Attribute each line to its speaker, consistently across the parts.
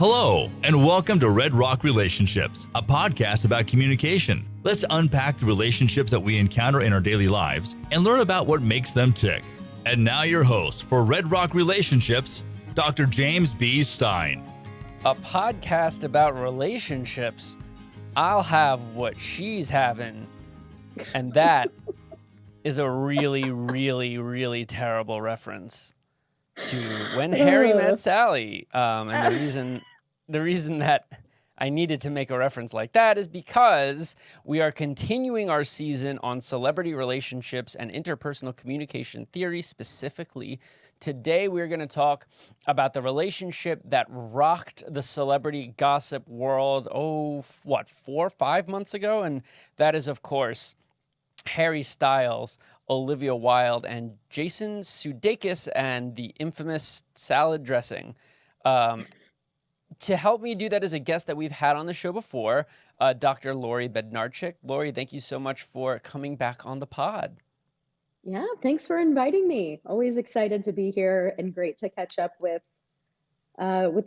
Speaker 1: Hello, and welcome to Red Rock Relationships, a podcast about communication. Let's unpack the relationships that we encounter in our daily lives and learn about what makes them tick. And now your host for Red Rock Relationships, Dr. James B. Stein.
Speaker 2: A podcast about relationships. I'll have what she's having. And that is a really, really, really terrible reference to When Harry Met Sally. And the reason that I needed to make a reference like that is because we are continuing our season on celebrity relationships and interpersonal communication theory specifically. Today, we're going to talk about the relationship that rocked the celebrity gossip world, 4 or 5 months ago? And that is, of course, Harry Styles, Olivia Wilde, and Jason Sudeikis and the infamous salad dressing. To help me do that is a guest that we've had on the show before, Dr. Lori Bednarchik. Lori, thank you so much for coming back on the pod.
Speaker 3: Yeah, thanks for inviting me. Always excited to be here and great to catch up with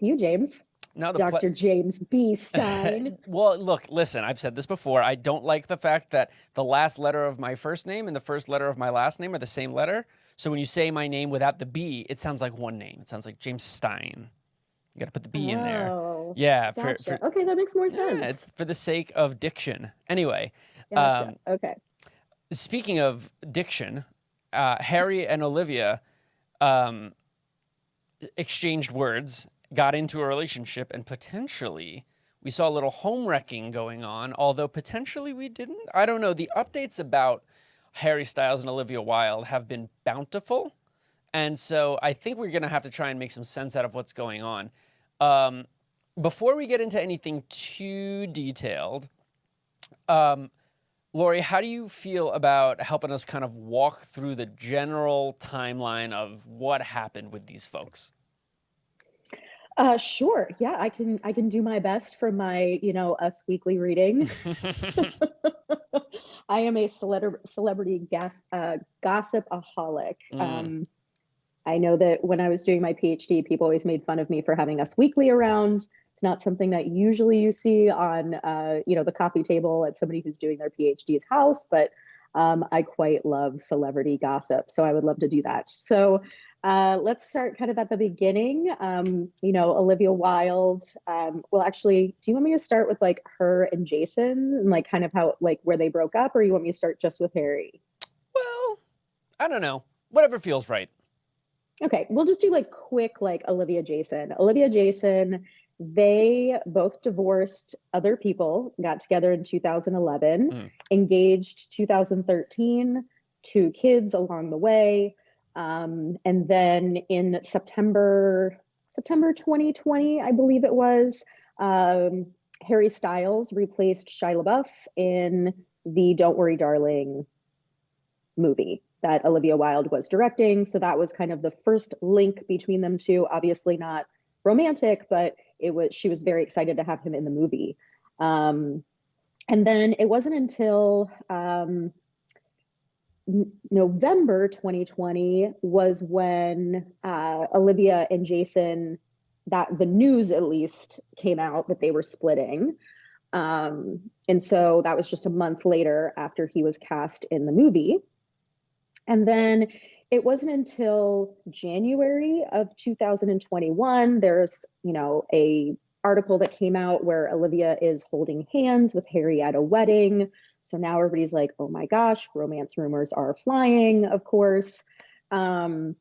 Speaker 3: you, James. Dr. James B. Stein.
Speaker 2: Well, look, listen, I've said this before. I don't like the fact that the last letter of my first name and the first letter of my last name are the same letter. So when you say my name without the B, it sounds like one name. It sounds like James Stein. You got to put the B in there. Yeah.
Speaker 3: Gotcha. Okay, that makes more sense.
Speaker 2: Yeah, it's for the sake of diction. Anyway.
Speaker 3: Gotcha. Okay.
Speaker 2: Speaking of diction, Harry and Olivia exchanged words, got into a relationship, and potentially we saw a little home wrecking going on, although potentially we didn't. I don't know. The updates about Harry Styles and Olivia Wilde have been bountiful. And so I think we're going to have to try and make some sense out of what's going on. Before we get into anything too detailed, Lori, how do you feel about helping us kind of walk through the general timeline of what happened with these folks?
Speaker 3: Sure. Yeah, I can do my best from my, Us Weekly reading. I am a celebrity gossip-aholic. I know that when I was doing my PhD, people always made fun of me for having Us Weekly around. It's not something that usually you see on, the coffee table at somebody who's doing their PhD's house, but I quite love celebrity gossip, so I would love to do that. So let's start kind of at the beginning. Olivia Wilde. Actually, do you want me to start with like her and Jason and like kind of how like where they broke up, or you want me to start just with Harry?
Speaker 2: Well, I don't know. Whatever feels right.
Speaker 3: Okay, we'll just do like quick like Olivia Jason. They both divorced other people, got together in 2011, engaged 2013, 2 kids along the way. And then in September 2020, I believe it was, Harry Styles replaced Shia LaBeouf in the Don't Worry Darling movie that Olivia Wilde was directing. So that was kind of the first link between them two. Obviously not romantic, but she was very excited to have him in the movie. And then it wasn't until November 2020 was when Olivia and Jason, that the news at least came out that they were splitting. And so that was just a month later after he was cast in the movie. And then it wasn't until January of 2021, there's, a article that came out where Olivia is holding hands with Harry at a wedding. So now everybody's like, oh my gosh, romance rumors are flying, of course. Then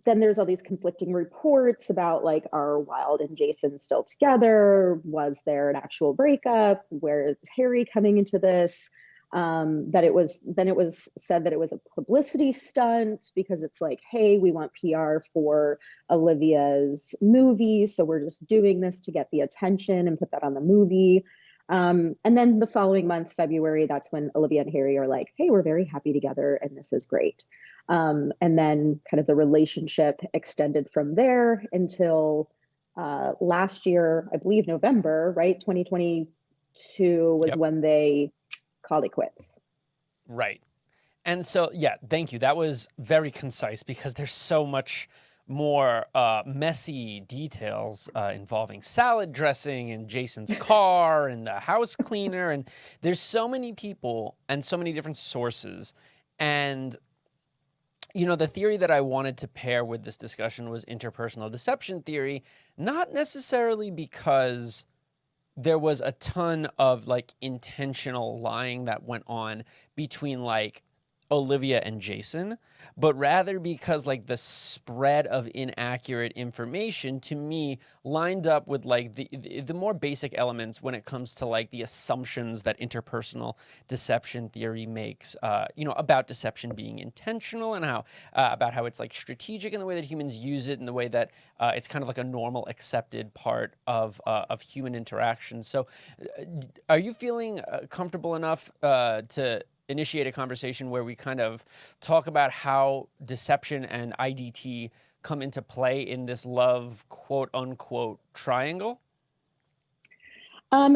Speaker 3: there's all these conflicting reports about like, are Wilde and Jason still together? Was there an actual breakup? Where is Harry coming into this? It was said that it was a publicity stunt because it's like, hey, we want PR for Olivia's movie, so we're just doing this to get the attention and put that on the movie. And then the following month, February, that's when Olivia and Harry are like, hey, we're very happy together and this is great. And then kind of the relationship extended from there until last year, I believe November, right? 2022 was when they called it quits.
Speaker 2: Right. And so, yeah, thank you. That was very concise because there's so much more messy details involving salad dressing and Jason's car and the house cleaner. And there's so many people and so many different sources. And, you know, the theory that I wanted to pair with this discussion was interpersonal deception theory, not necessarily because there was a ton of like intentional lying that went on between like Olivia and Jason, but rather because like the spread of inaccurate information to me lined up with like the more basic elements when it comes to like the assumptions that interpersonal deception theory makes, you know, about deception being intentional and how about how it's like strategic in the way that humans use it, in the way that it's kind of like a normal accepted part of human interaction. So, are you feeling comfortable enough to initiate a conversation where we kind of talk about how deception and IDT come into play in this love, quote unquote, triangle?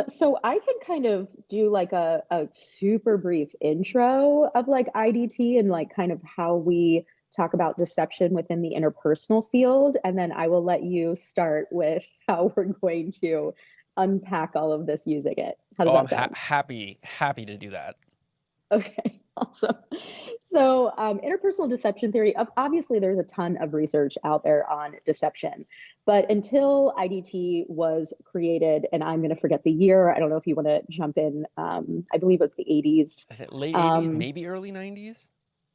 Speaker 3: So I can kind of do like a super brief intro of like IDT and like kind of how we talk about deception within the interpersonal field. And then I will let you start with how we're going to unpack all of this using it. How does
Speaker 2: Oh, I'm
Speaker 3: that sound?
Speaker 2: happy to do that.
Speaker 3: Okay, awesome. So, interpersonal deception theory, obviously, there's a ton of research out there on deception. But until IDT was created, and I'm going to forget the year, I don't know if you want to jump in, I believe it's the 80s.
Speaker 2: I think late 80s,
Speaker 3: Um,
Speaker 2: maybe early 90s.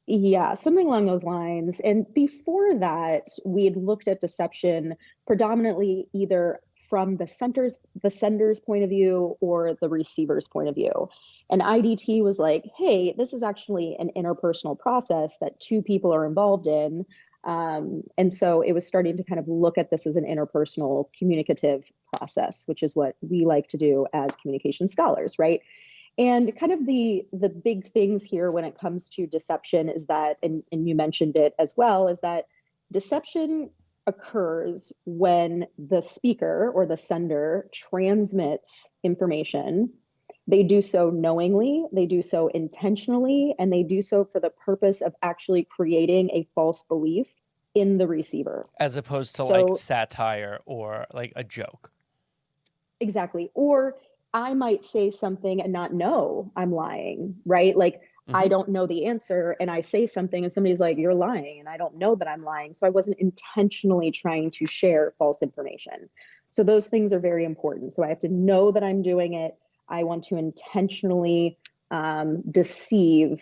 Speaker 3: yeah, something along those lines. And before that, we had looked at deception predominantly either from the sender's point of view or the receiver's point of view. And IDT was like, hey, this is actually an interpersonal process that two people are involved in. And so it was starting to kind of look at this as an interpersonal communicative process, which is what we like to do as communication scholars, right? And kind of the big things here when it comes to deception is that, and you mentioned it as well, is that deception occurs when the speaker or the sender transmits information. They do so knowingly, they do so intentionally, and they do so for the purpose of actually creating a false belief in the receiver.
Speaker 2: As opposed to like
Speaker 3: So
Speaker 2: satire or like a joke.
Speaker 3: exactly. Or I might say something and not know I'm lying, right? Like I
Speaker 2: Mm-hmm.
Speaker 3: don't know the answer and I say something and somebody's like, you're lying. And I don't know that I'm lying. So I wasn't intentionally trying to share false information. So those things are very important. So I have to know that I'm doing it. I want to intentionally deceive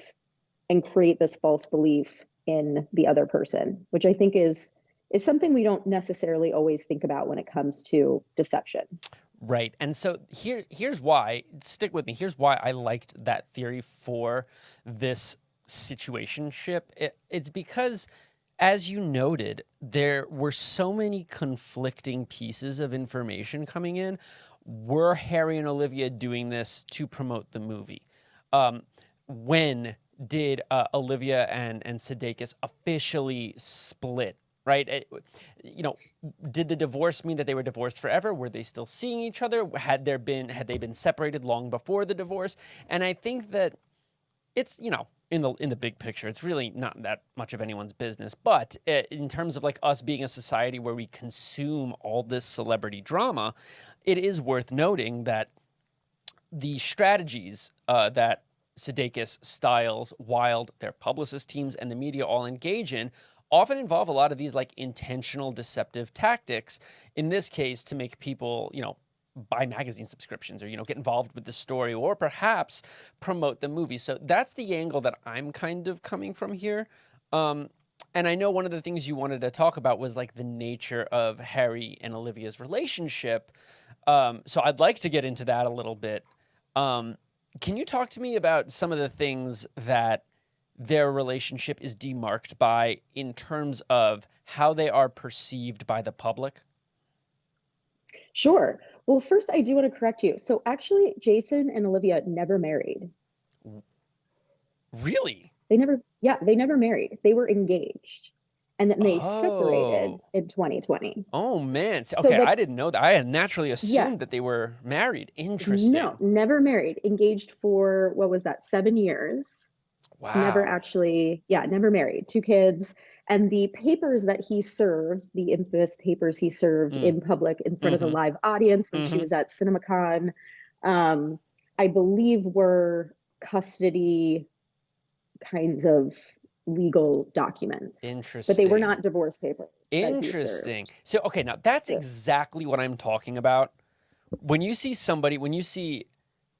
Speaker 3: and create this false belief in the other person, which I think is something we don't necessarily always think about when it comes to deception.
Speaker 2: Right. And so here's why, stick with me. Here's why I liked that theory for this situationship. It's because, as you noted, there were so many conflicting pieces of information coming in. Were Harry and Olivia doing this to promote the movie? When did Olivia and Sudeikis officially split? Right? You know, did the divorce mean that they were divorced forever? Were they still seeing each other? Had they been separated long before the divorce? And I think that it's, you know, in the big picture, it's really not that much of anyone's business. But in terms of like us being a society where we consume all this celebrity drama, it is worth noting that the strategies that Sudeikis, Styles, Wild, their publicist teams, and the media all engage in often involve a lot of these like intentional deceptive tactics, in this case to make people, you know, buy magazine subscriptions or, you know, get involved with the story or perhaps promote the movie. So that's the angle that I'm kind of coming from here. And I know one of the things you wanted to talk about was like the nature of Harry and Olivia's relationship. So I'd like to get into that a little bit. Can you talk to me about some of the things that their relationship is demarked by in terms of how they are perceived by the public?
Speaker 3: Sure. Well, first, I do want to correct you. So actually, Jason and Olivia never married.
Speaker 2: Really?
Speaker 3: They never married. They were engaged. And then they separated
Speaker 2: Oh.
Speaker 3: in 2020.
Speaker 2: Oh man.
Speaker 3: So
Speaker 2: Okay,
Speaker 3: the
Speaker 2: I didn't know that. I had naturally
Speaker 3: yeah,
Speaker 2: assumed that they were married.
Speaker 3: no,
Speaker 2: Interesting.
Speaker 3: never married. Engaged for what was that, 7 years? Never
Speaker 2: Wow.
Speaker 3: actually, yeah, never married. Two kids. And the papers that he served, the infamous papers he served in public in front of a live audience when she was at CinemaCon, I believe were custody kinds of legal documents.
Speaker 2: Interesting.
Speaker 3: But they were not divorce papers.
Speaker 2: Interesting. So, okay, now that's exactly what I'm talking about. When you see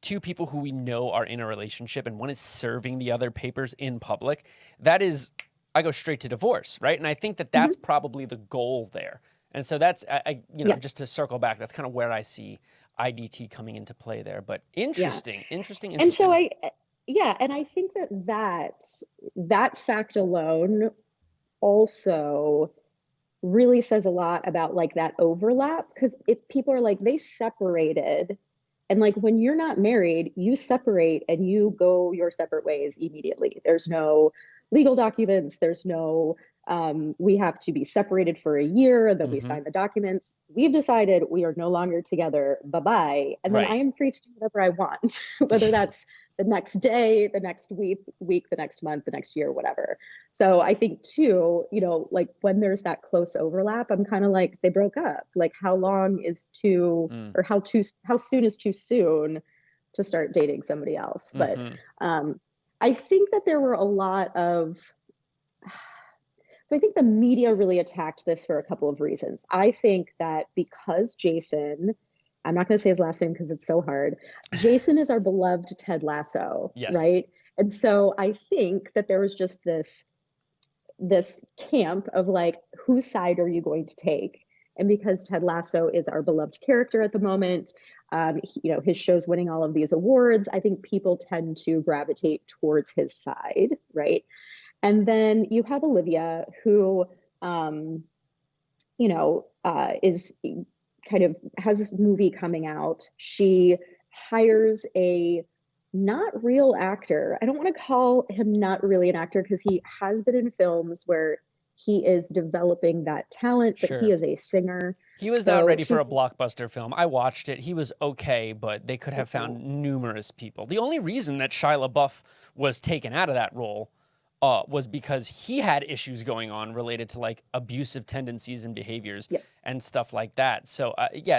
Speaker 2: two people who we know are in a relationship and one is serving the other papers in public, I go straight to divorce, right? And I think that that's probably the goal there. And so that's, just to circle back, that's kind of where I see IDT coming into play there. But interesting.
Speaker 3: And so and I think that fact alone also really says a lot about like that overlap, because people are like, they separated, and like when you're not married, you separate and you go your separate ways immediately. There's no legal documents, there's no we have to be separated for a year, and then we sign the documents. We've decided we are no longer together, bye-bye, and then I am free to do whatever I want, whether that's the next day, the next week, the next month, the next year, whatever. So I think too, like when there's that close overlap, I'm kind of like, they broke up. Like how long is or how soon is too soon to start dating somebody else? But I think that there were a lot of, so I think the media really attacked this for a couple of reasons. I think that because Jason, I'm not going to say his last name because it's so hard. Jason is our beloved Ted Lasso, right? And so I think that there was just this camp of like, whose side are you going to take? And because Ted Lasso is our beloved character at the moment, his show's winning all of these awards, I think people tend to gravitate towards his side, right? And then you have Olivia, who, is kind of has this movie coming out. She hires a not real actor. I don't want to call him not really an actor because he has been in films where he is developing that talent, but he is a singer.
Speaker 2: He was not ready for a blockbuster film. I watched it. He was okay, but they could have found numerous people. The only reason that Shia LaBeouf was taken out of that role was because he had issues going on related to like abusive tendencies and behaviors and stuff like that. So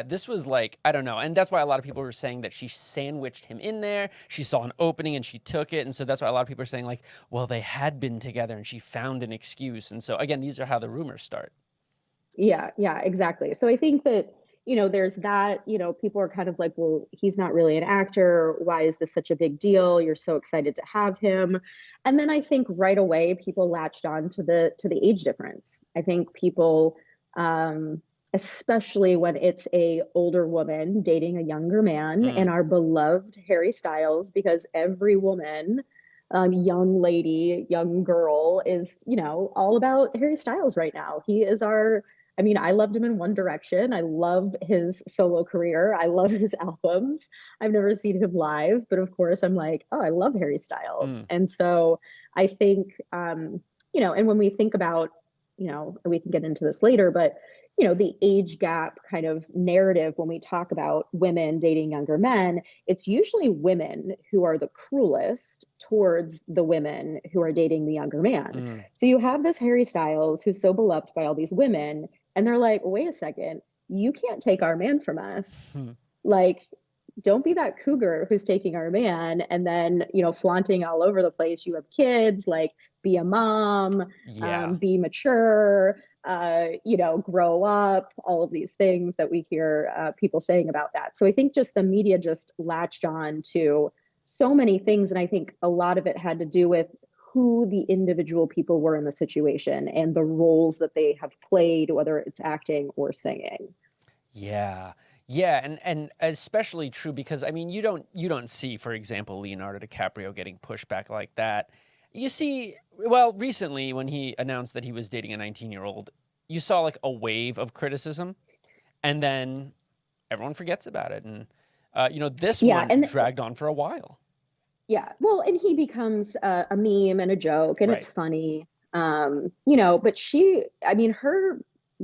Speaker 2: this was like, I don't know. And that's why a lot of people were saying that she sandwiched him in there. She saw an opening and she took it. And so that's why a lot of people are saying like, well, they had been together and she found an excuse. And so again, these are how the rumors start.
Speaker 3: Yeah, exactly. So I think that, there's that, people are kind of like, well, he's not really an actor. Why is this such a big deal? You're so excited to have him. And then I think right away, people latched on to the age difference. I think people, especially when it's a older woman dating a younger man, and our beloved Harry Styles, because every woman, young lady, young girl is, all about Harry Styles right now. He is I loved him in One Direction. I love his solo career. I love his albums. I've never seen him live, but of course I'm like, oh, I love Harry Styles. And so I think, and when we think about, we can get into this later, but, the age gap kind of narrative, when we talk about women dating younger men, it's usually women who are the cruelest towards the women who are dating the younger man. So you have this Harry Styles who's so beloved by all these women, and they're like, wait a second, you can't take our man from us. Like, don't be that cougar who's taking our man and then, flaunting all over the place. You have kids, like, be a mom, be mature, grow up, all of these things that we hear people saying about that. So I think just the media just latched on to so many things. And I think a lot of it had to do with who the individual people were in the situation and the roles that they have played, whether it's acting or singing.
Speaker 2: Yeah. Yeah, and especially true because you don't see, for example, Leonardo DiCaprio getting pushed back like that. You see, well, recently when he announced that he was dating a 19-year-old, you saw like a wave of criticism, and then everyone forgets about it, and this one dragged on for a while.
Speaker 3: Yeah, well, and he becomes a meme and a joke, and it's funny, but her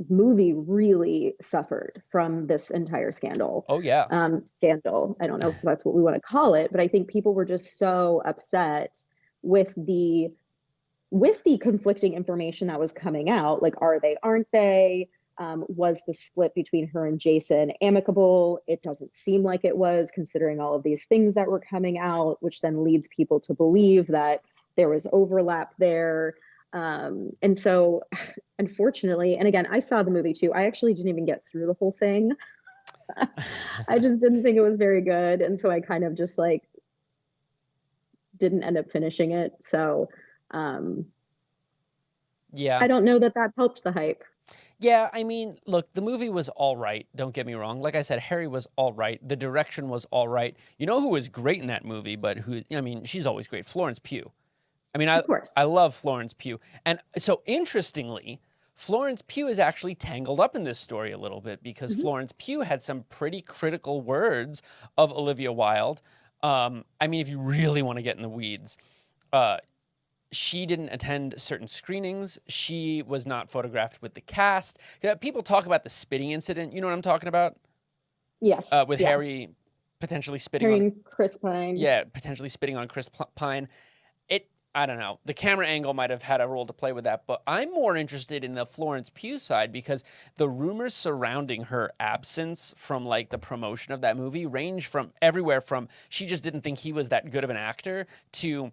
Speaker 3: movie really suffered from this entire scandal.
Speaker 2: Oh yeah.
Speaker 3: Scandal. I don't know if that's what we want to call it, but I think people were just so upset with the with the conflicting information that was coming out, like, are they, aren't they? Was the split between her and Jason amicable? It doesn't seem like it was, considering all of these things that were coming out, which then leads people to believe that there was overlap there. And so, unfortunately, and again, I saw the movie too. I actually didn't even get through the whole thing. I just didn't think it was very good. And so I kind of just like didn't end up finishing it. So,
Speaker 2: Yeah.
Speaker 3: I don't know that that helped the hype.
Speaker 2: Yeah, I mean, look, the movie was all right. Don't get me wrong. Like I said, Harry was all right. The direction was all right. You know who was great in that movie, but who, I mean, she's always great. Florence Pugh. I mean,
Speaker 3: Of course.
Speaker 2: I love Florence Pugh. And so interestingly, Florence Pugh is actually tangled up in this story a little bit because Florence Pugh had some pretty critical words of Olivia Wilde. I mean, if you really want to get in the weeds, she didn't attend certain screenings. She was not photographed with the cast. People talk about the spitting incident. You know what I'm talking about?
Speaker 3: Yes.
Speaker 2: With
Speaker 3: yeah.
Speaker 2: Harry potentially spitting
Speaker 3: Harry
Speaker 2: on
Speaker 3: and Chris Pine.
Speaker 2: Yeah, potentially spitting on Chris Pine. I don't know. The camera angle might have had a role to play with that, but I'm more interested in the Florence Pugh side because the rumors surrounding her absence from like the promotion of that movie range from everywhere from she just didn't think he was that good of an actor to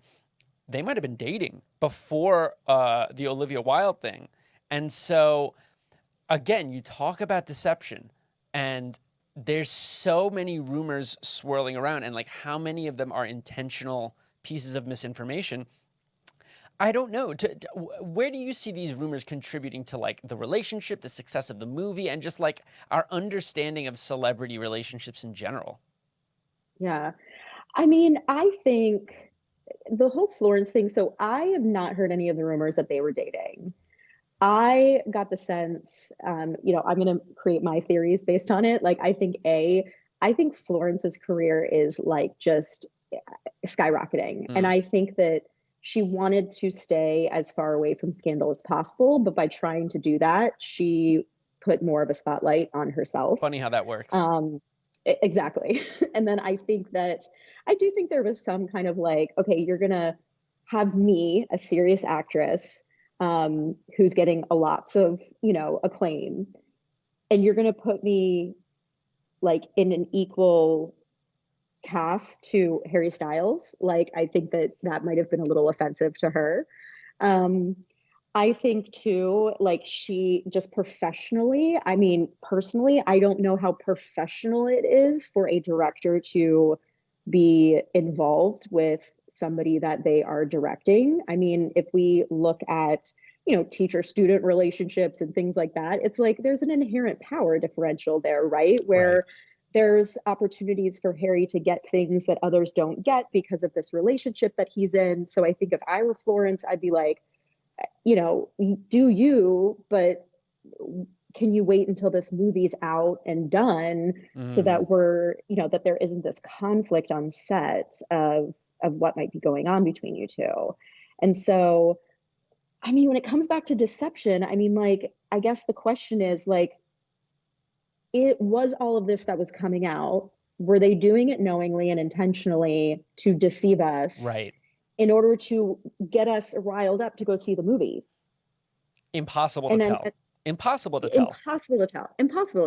Speaker 2: they might have been dating before the Olivia Wilde thing. And so, again, you talk about deception, and there's so many rumors swirling around, and like how many of them are intentional pieces of misinformation. I don't know. Where do you see these rumors contributing to like the relationship, the success of the movie, and just like our understanding of celebrity relationships in general?
Speaker 3: Yeah. I mean, I think the whole Florence thing, so I have not heard any of the rumors that they were dating. I got the sense, I'm going to create my theories based on it. Like, I think Florence's career is like just skyrocketing. And I think that she wanted to stay as far away from scandal as possible. But by trying to do that, she put more of a spotlight on herself.
Speaker 2: Funny how that works.
Speaker 3: Exactly. And then I do think there was some kind of like, okay, you're going to have me, a serious actress, who's getting a lots of, acclaim, and you're going to put me like in an equal cast to Harry Styles. Like, I think that might have been a little offensive to her. I think too, like, she just professionally, I mean, personally, I don't know how professional it is for a director to be involved with somebody that they are directing. I mean, if we look at, teacher-student relationships and things like that, it's like there's an inherent power differential there, right? Where there's opportunities for Harry to get things that others don't get because of this relationship that he's in. So I think if I were Florence, I'd be like, do you, but can you wait until this movie's out and done so that that there isn't this conflict on set of what might be going on between you two. And so, I mean, when it comes back to deception, I mean, like, I guess the question is like, it was all of this that was coming out. Were they doing it knowingly and intentionally to deceive us?
Speaker 2: Right.
Speaker 3: In order to get us riled up to go see the movie?
Speaker 2: Impossible to tell. Impossible to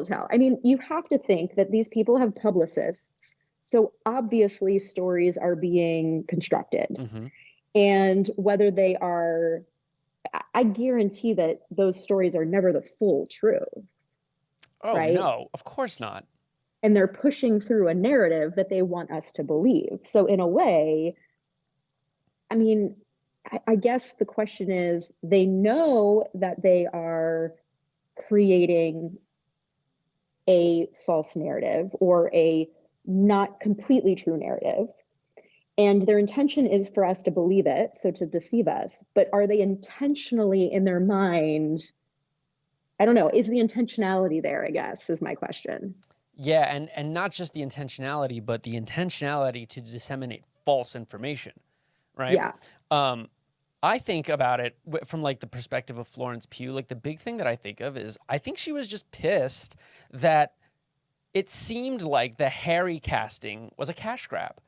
Speaker 3: tell. I mean, you have to think that these people have publicists. So obviously stories are being constructed. And whether they are, I guarantee that those stories are never the full truth.
Speaker 2: Oh,
Speaker 3: right?
Speaker 2: No, of course not.
Speaker 3: And they're pushing through a narrative that they want us to believe. So in a way, I mean, I guess the question is, they know that they are creating a false narrative or a not completely true narrative. And their intention is for us to believe it, so to deceive us. But are they intentionally in their mind? I don't know. Is the intentionality there, I guess, is my question.
Speaker 2: Yeah, and not just the intentionality, but the intentionality to disseminate false information, right?
Speaker 3: Yeah.
Speaker 2: I think about it from like the perspective of Florence Pugh. Like the big thing that I think of is I think she was just pissed that it seemed like the Harry casting was a cash grab.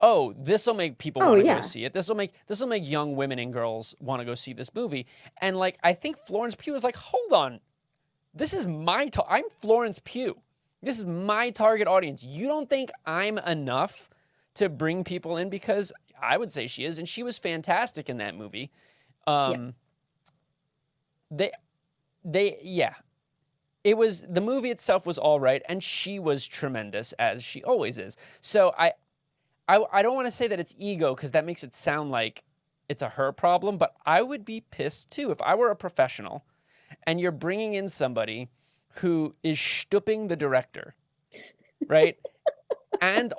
Speaker 2: oh, this will make people
Speaker 3: Oh
Speaker 2: want to go
Speaker 3: yeah.
Speaker 2: see it. This will make young women and girls want to go see this movie. And like, I think Florence Pugh is like, hold on, this is I'm Florence Pugh. This is my target audience. You don't think I'm enough to bring people in? Because I would say she is, and she was fantastic in that movie.
Speaker 3: Yeah.
Speaker 2: Yeah. It was, the movie itself was all right, and she was tremendous, as she always is. So I don't want to say that it's ego, because that makes it sound like it's a her problem, but I would be pissed too if I were a professional and you're bringing in somebody who is stooping the director, right? and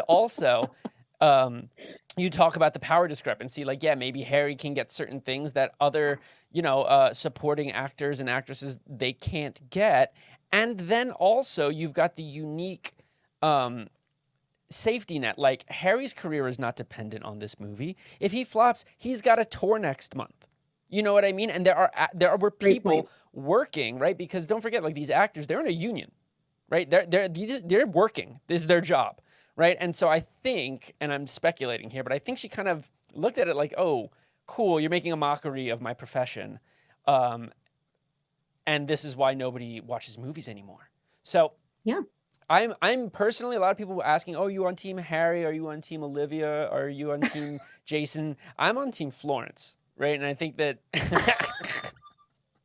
Speaker 2: also, you talk about the power discrepancy. Like, yeah, maybe Harry can get certain things that other, supporting actors and actresses, they can't get. And then also you've got the unique safety net. Like, Harry's career is not dependent on this movie. If he flops, he's got a tour next month. You know what I mean? And there were people working, right? Because don't forget, like, these actors, they're in a union, right? They're working. This is their job, right? And so I think, and I'm speculating here, but I think she kind of looked at it like, oh, cool, you're making a mockery of my profession, and this is why nobody watches movies anymore. So
Speaker 3: Yeah.
Speaker 2: I'm personally, a lot of people were asking, oh, are you on team Harry? Are you on team Olivia? Are you on team Jason? I'm on team Florence, right? And I think that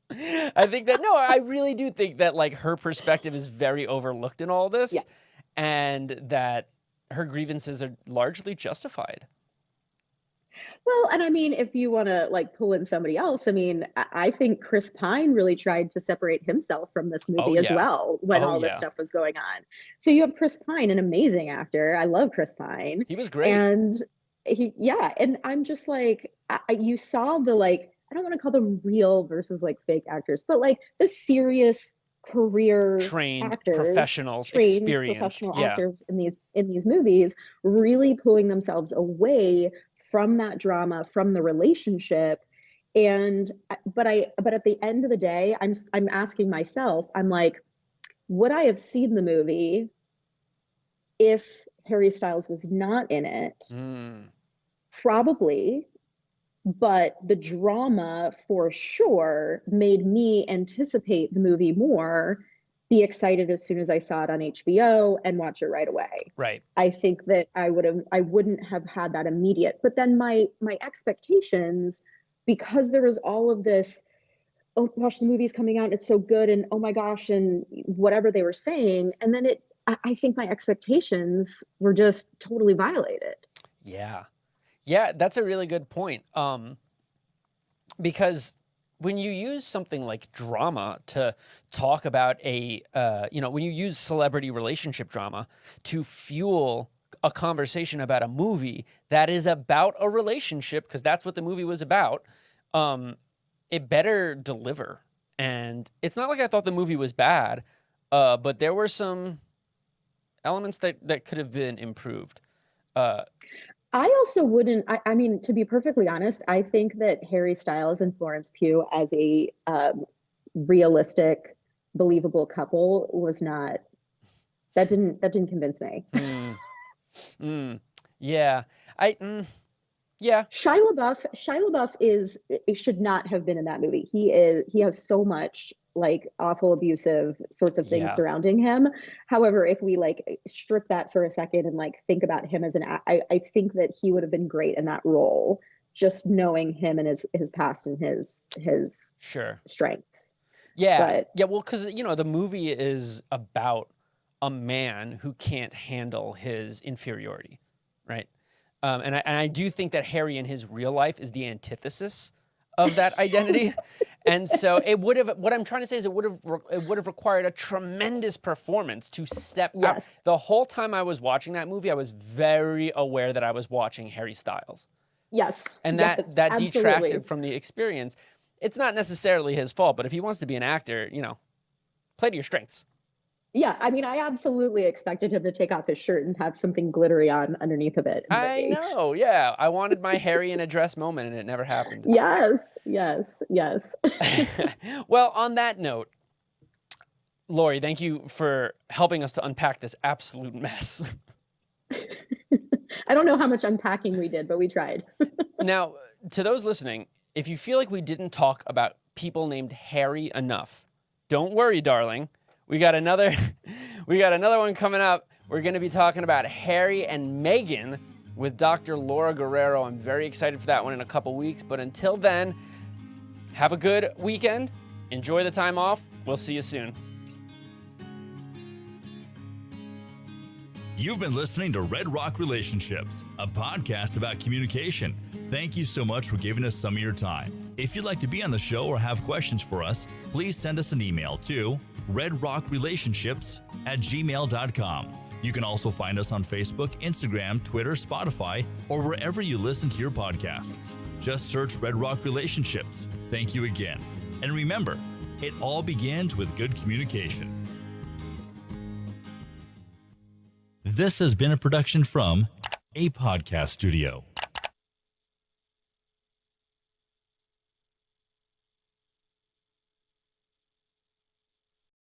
Speaker 2: no, I really do think that, like, her perspective is very overlooked in all this,
Speaker 3: Yeah.
Speaker 2: and that her grievances are largely justified.
Speaker 3: Well, and I mean, if you want to like pull in somebody else, I mean, I think Chris Pine really tried to separate himself from this
Speaker 2: Oh
Speaker 3: movie as
Speaker 2: yeah.
Speaker 3: well when
Speaker 2: Oh
Speaker 3: all this
Speaker 2: yeah.
Speaker 3: stuff was going on. So you have Chris Pine, an amazing actor. I love Chris Pine.
Speaker 2: He was great.
Speaker 3: And and I'm just like, you saw the, like, I don't want to call them real versus like fake actors, but like the serious career
Speaker 2: Trained
Speaker 3: actors,
Speaker 2: professionals,
Speaker 3: trained
Speaker 2: experienced.
Speaker 3: professional
Speaker 2: Yeah.
Speaker 3: actors in these movies, really pulling themselves away from that drama, from the relationship. And but at the end of the day, I'm asking myself, I'm like, would I have seen the movie if Harry Styles was not in it? Probably. But the drama for sure made me anticipate the movie more, be excited as soon as I saw it on HBO, and watch it right away.
Speaker 2: Right.
Speaker 3: I think that I wouldn't have had that immediate. But then my expectations, because there was all of this, oh gosh, the movie's coming out and it's so good, and oh my gosh, and whatever they were saying, and then I think my expectations were just totally violated.
Speaker 2: Yeah. Yeah, that's a really good point. Because when you use something like drama to talk about when you use celebrity relationship drama to fuel a conversation about a movie that is about a relationship, because that's what the movie was about, it better deliver. And it's not like I thought the movie was bad, but there were some elements that could have been improved.
Speaker 3: I also wouldn't. I mean, to be perfectly honest, I think that Harry Styles and Florence Pugh as a realistic, believable couple was not. That didn't convince me.
Speaker 2: Yeah, yeah.
Speaker 3: Shia LaBeouf should not have been in that movie. He has so much like awful abusive sorts of things surrounding him. However, if we like strip that for a second and like think about him as I think that he would have been great in that role, just knowing him and his past and his
Speaker 2: Sure
Speaker 3: strengths.
Speaker 2: Yeah. Well, because the movie is about a man who can't handle his inferiority, right? And I do think that Harry in his real life is the antithesis of that identity. And so what I'm trying to say is it would have required a tremendous performance to step out. The whole time I was watching that movie, I was very aware that I was watching Harry Styles.
Speaker 3: Yes.
Speaker 2: And that detracted from the experience. It's not necessarily his fault, but if he wants to be an actor, play to your strengths.
Speaker 3: Yeah, I mean, I absolutely expected him to take off his shirt and have something glittery on underneath of it.
Speaker 2: I know, yeah. I wanted my Harry in a dress moment, and it never happened.
Speaker 3: Yes.
Speaker 2: Well, on that note, Lori, thank you for helping us to unpack this absolute mess.
Speaker 3: I don't know how much unpacking we did, but we tried.
Speaker 2: Now, to those listening, if you feel like we didn't talk about people named Harry enough, don't worry, darling. We got another one coming up. We're going to be talking about Harry and Meghan with Dr. Laura Guerrero. I'm very excited for that one in a couple weeks. But until then, have a good weekend. Enjoy the time off. We'll see you soon.
Speaker 1: You've been listening to Red Rock Relationships, a podcast about communication. Thank you so much for giving us some of your time. If you'd like to be on the show or have questions for us, please send us an email to redrockrelationships@gmail.com. You can also find us on Facebook, Instagram, Twitter, Spotify, or wherever you listen to your podcasts. Just search Red Rock Relationships. Thank you again. And remember, it all begins with good communication. This has been a production from a podcast studio.